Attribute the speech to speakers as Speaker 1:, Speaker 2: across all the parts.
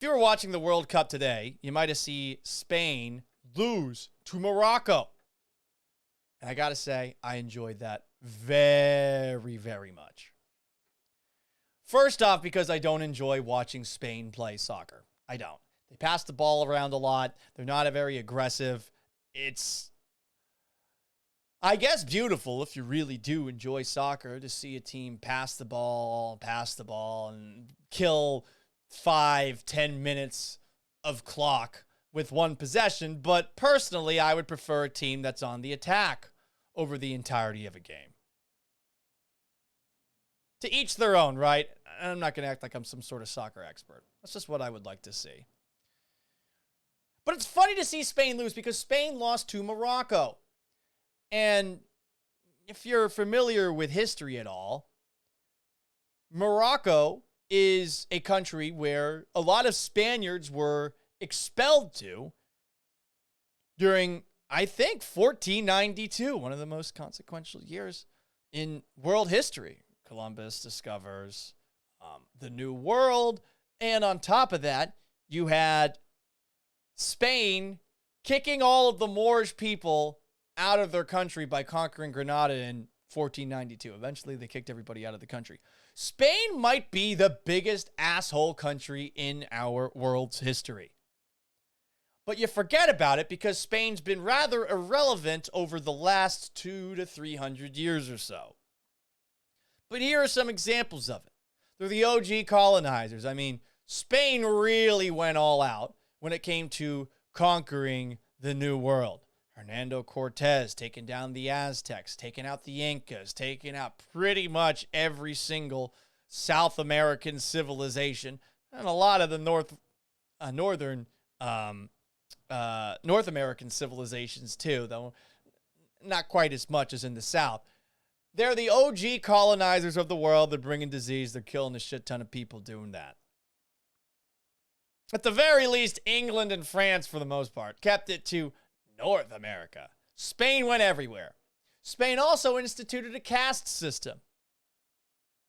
Speaker 1: If you were watching the World Cup today, you might have seen Spain lose to Morocco. And I got to say, I enjoyed that very, very much. First off, because I don't enjoy watching Spain play soccer. I don't. They pass the ball around a lot. They're not a very aggressive. It's, I guess, beautiful if you really do enjoy soccer to see a team pass the ball, and kill 5-10 minutes of clock with one possession. But personally, I would prefer a team that's on the attack over the entirety of a game. To each their own, right? I'm not going to act like I'm some sort of soccer expert. That's just what I would like to see. But it's funny to see Spain lose because Spain lost to Morocco. And if you're familiar with history at all, Morocco is a country where a lot of Spaniards were expelled to during, I think, 1492, one of the most consequential years in world history. Columbus discovers the New World. And on top of that, you had Spain kicking all of the Moorish people out of their country by conquering Granada in 1492. Eventually, they kicked everybody out of the country. Spain might be the biggest asshole country in our world's history. But you forget about it because Spain's been rather irrelevant over the last 200 to 300 years or so. But here are some examples of it. They're the OG colonizers. I mean, Spain really went all out when it came to conquering the New World. Hernando Cortez taking down the Aztecs, taking out the Incas, taking out pretty much every single South American civilization, and a lot of the North American civilizations too, though not quite as much as in the South. They're the OG colonizers of the world. They're bringing disease. They're killing a shit ton of people doing that. At the very least, England and France, for the most part, kept it to North America. Spain went everywhere. Spain also instituted a caste system.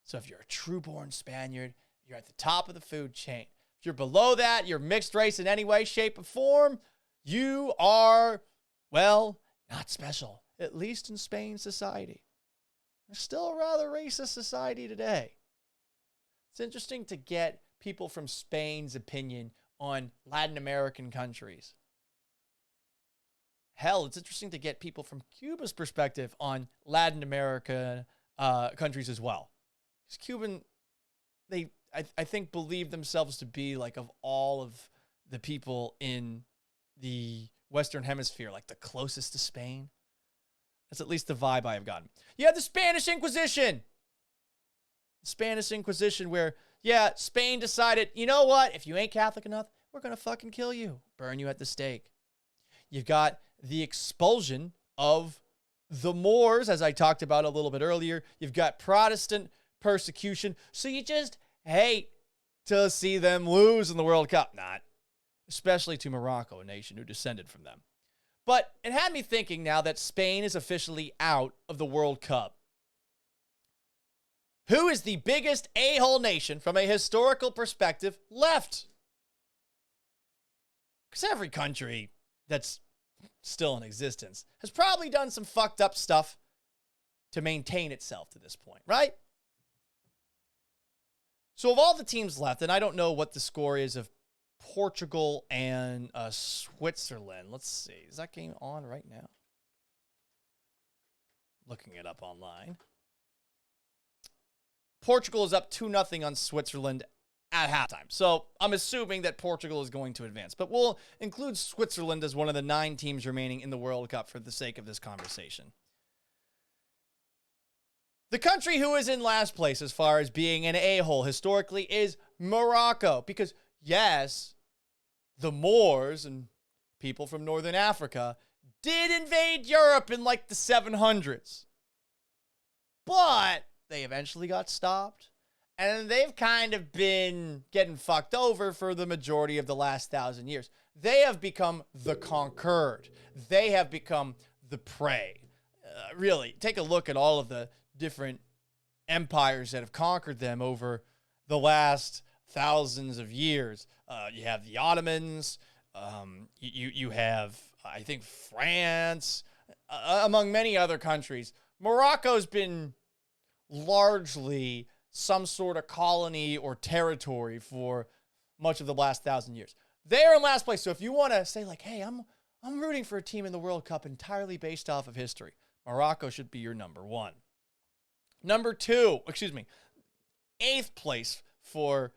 Speaker 1: So if you're a true-born Spaniard, you're at the top of the food chain. If you're below that, you're mixed race in any way, shape, or form, you are, well, not special, at least in Spain's society. They're still a rather racist society today. It's interesting to get people from Spain's opinion on Latin American countries. Hell, it's interesting to get people from Cuba's perspective on Latin American countries as well. Because Cuban, I think, believe themselves to be, like, of all of the people in the Western Hemisphere, like the closest to Spain. That's at least the vibe I have gotten. You have the Spanish Inquisition. The Spanish Inquisition where, yeah, Spain decided, you know what? If you ain't Catholic enough, we're going to fucking kill you. Burn you at the stake. You've got the expulsion of the Moors, as I talked about a little bit earlier. You've got Protestant persecution. So you just hate to see them lose in the World Cup. Not. Especially to Morocco, a nation who descended from them. But it had me thinking now that Spain is officially out of the World Cup. Who is the biggest a-hole nation from a historical perspective left? Because every country that's still in existence has probably done some fucked up stuff to maintain itself to this point, right? So of all the teams left, and I don't know what the score is of Portugal and Switzerland. Let's see. Is that game on right now? Looking it up online. Portugal is up 2-0 on Switzerland at halftime. So I'm assuming that Portugal is going to advance. But we'll include Switzerland as one of the 9 teams remaining in the World Cup for the sake of this conversation. The country who is in last place as far as being an a-hole historically is Morocco. Because, yes, the Moors and people from Northern Africa did invade Europe in like the 700s. But they eventually got stopped. And they've kind of been getting fucked over for the majority of the last 1,000 years. They have become the conquered. They have become the prey. Really, take a look at all of the different empires that have conquered them over the last thousands of years. You have the Ottomans. You have, I think, France, among many other countries. Morocco's been largely some sort of colony or territory for much of the last 1,000 years. They're in last place. So if you want to say like, hey, I'm rooting for a team in the World Cup entirely based off of history, Morocco should be your number one. Number two, eighth place for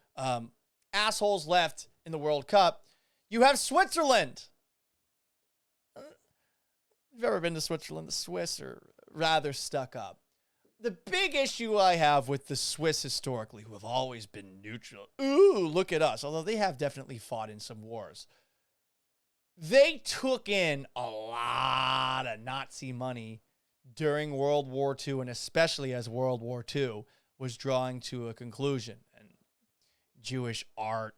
Speaker 1: assholes left in the World Cup, you have Switzerland. If you've ever been to Switzerland, the Swiss are rather stuck up. The big issue I have with the Swiss historically, who have always been neutral, ooh, look at us, although they have definitely fought in some wars. They took in a lot of Nazi money during World War II, and especially as World War II was drawing to a conclusion. And Jewish art,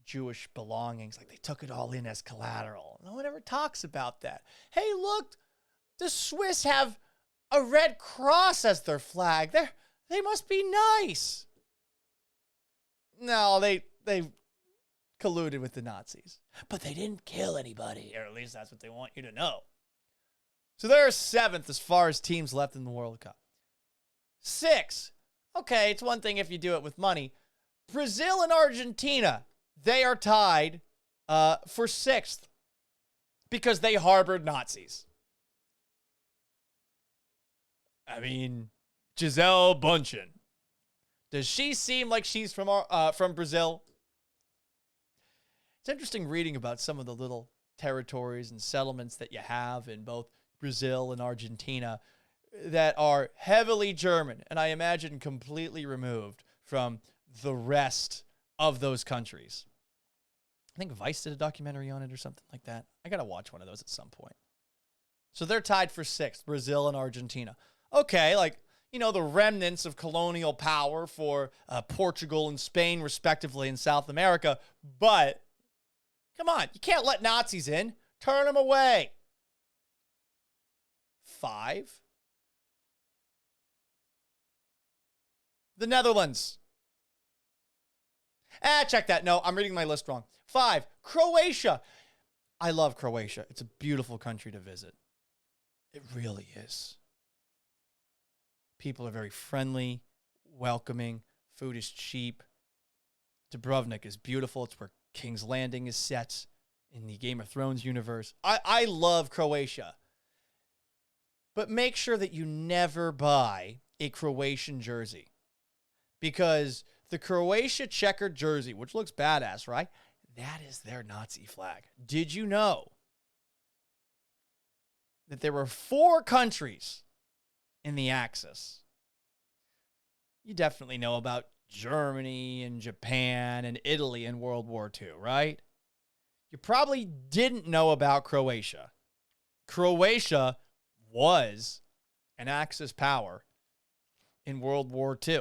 Speaker 1: Jewish belongings, like they took it all in as collateral. No one ever talks about that. Hey, look, the Swiss have a red cross as their flag. They must be nice. No, they colluded with the Nazis. But they didn't kill anybody, or at least that's what they want you to know. So they're seventh as far as teams left in the World Cup. Six. Okay, it's one thing if you do it with money. Brazil and Argentina, they are tied for sixth because they harbored Nazis. I mean, Gisele Bündchen. Does she seem like she's from Brazil? It's interesting reading about some of the little territories and settlements that you have in both Brazil and Argentina that are heavily German, and I imagine completely removed from the rest of those countries. I think Vice did a documentary on it or something like that. I got to watch one of those at some point. So they're tied for sixth, Brazil and Argentina. Okay, the remnants of colonial power for Portugal and Spain, respectively, in South America. But, come on, you can't let Nazis in. Turn them away. 5. The Netherlands. Check that. No, I'm reading my list wrong. 5. Croatia. I love Croatia. It's a beautiful country to visit. It really is. People are very friendly, welcoming. Food is cheap. Dubrovnik is beautiful. It's where King's Landing is set in the Game of Thrones universe. I love Croatia. But make sure that you never buy a Croatian jersey. Because the Croatia checkered jersey, which looks badass, right? That is their Nazi flag. Did you know that there were 4 countries in the Axis? You definitely know about Germany and Japan and Italy in World War II, right? You probably didn't know about Croatia. Croatia was an Axis power in World War II.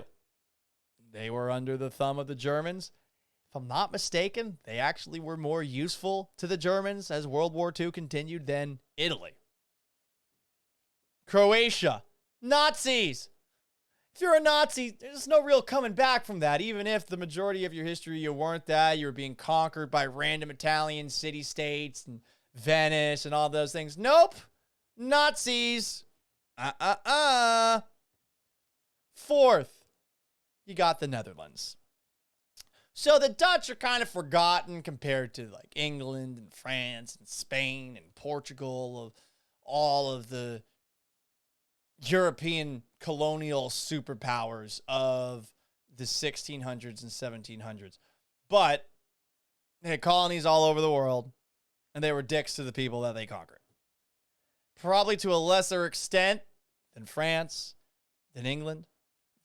Speaker 1: They were under the thumb of the Germans. If I'm not mistaken, they actually were more useful to the Germans as World War II continued than Italy. Croatia. Nazis. If you're a Nazi, there's no real coming back from that. Even if the majority of your history you weren't that, you were being conquered by random Italian city-states and Venice and all those things. Nope. Nazis. 4th, you got the Netherlands. So the Dutch are kind of forgotten compared to like England and France and Spain and Portugal, all of the European colonial superpowers of the 1600s and 1700s. But they had colonies all over the world, and they were dicks to the people that they conquered. Probably to a lesser extent than France, than England,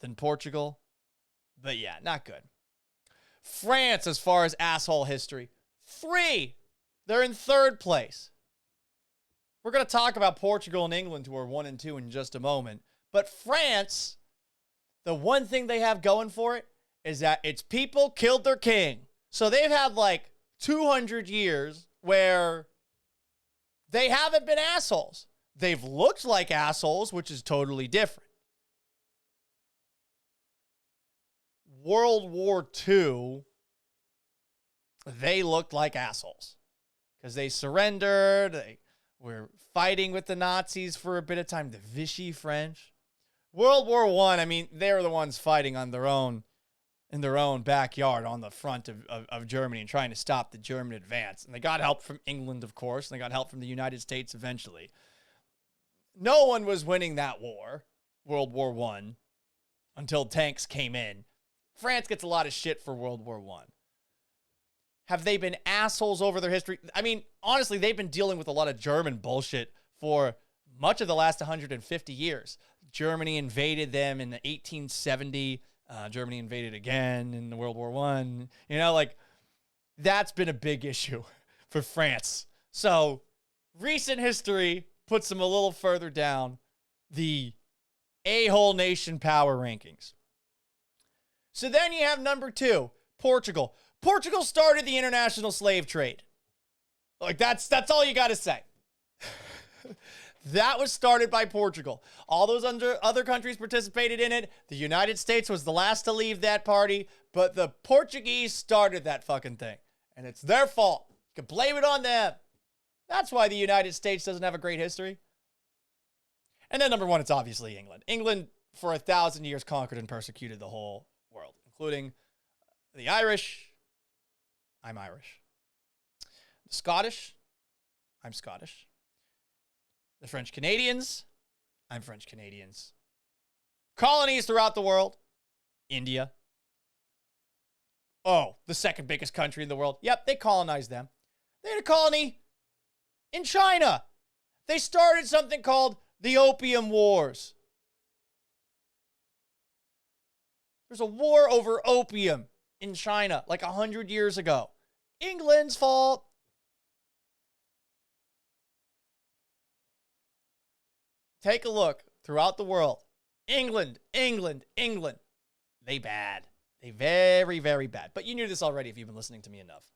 Speaker 1: than Portugal. But yeah, not good. France, as far as asshole history, 3. They're in 3rd place. We're going to talk about Portugal and England, who are 1 and 2 in just a moment. But France, the one thing they have going for it is that its people killed their king. So they've had like 200 years where they haven't been assholes. They've looked like assholes, which is totally different. World War II they looked like assholes because they surrendered. They were fighting with the Nazis for a bit of time. The Vichy French. World War I, I mean, they were the ones fighting on their own, in their own backyard on the front of Germany and trying to stop the German advance. And they got help from England, of course, and they got help from the United States eventually. No one was winning that war, World War I, until tanks came in. France gets a lot of shit for World War I. Have they been assholes over their history? I mean, honestly, they've been dealing with a lot of German bullshit for much of the last 150 years. Germany invaded them in 1870. Germany invaded again in World War I. You know, like, that's been a big issue for France. So, recent history puts them a little further down the a-hole nation power rankings. So then you have number 2, Portugal. Portugal started the international slave trade. Like, that's all you got to say. That was started by Portugal. All those other countries participated in it. The United States was the last to leave that party, but the Portuguese started that fucking thing. And it's their fault. You can blame it on them. That's why the United States doesn't have a great history. And then number 1, it's obviously England. England, for 1,000 years, conquered and persecuted the whole world, including the Irish. I'm Irish. The Scottish. I'm Scottish. The French Canadians. I'm French Canadians. Colonies throughout the world. India. Oh, the second biggest country in the world. Yep, they colonized them. They had a colony in China. They started something called the Opium Wars. There's a war over opium in China like 100 years ago. England's fault. Take a look throughout the world. England. They bad. They very, very bad. But you knew this already if you've been listening to me enough.